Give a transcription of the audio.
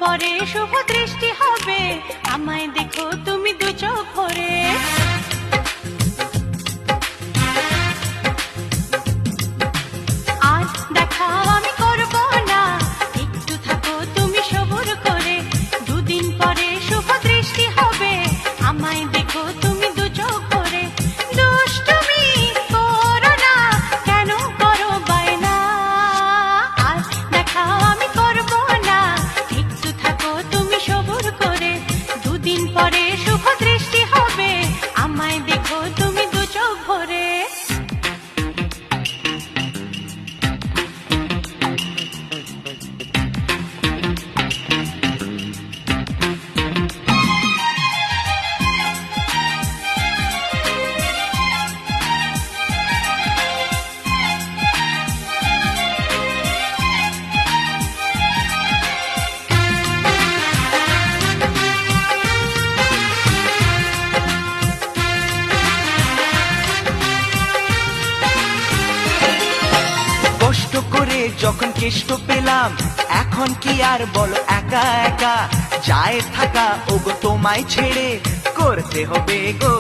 পরে শুভ দৃষ্টি হবে, আমায় দেখো তুমি দু চোখ ভরে। আজ দেখাও আমি করব না, একটু থাকো তুমি সবুর করে। দুদিন পরে শুভ দৃষ্টি হবে, আমায় দেখো তুমি দু চোখ ভরে। দুষ্টুমি করো না, কেন করো বায়না? আজ দেখাও আমি করব না, একটু থাকো তুমি সবুর করে। দুদিন পরে শুভ দৃষ্টি হবে, আমায় দেখো তুমি দু চোখ ভরে। কষ্ট করে যখন কেষ্ট পেলাম, এখন কি আর বলো একা একা যায় থাকা, ওগো তোমায় ছেড়ে করতে হবে গো।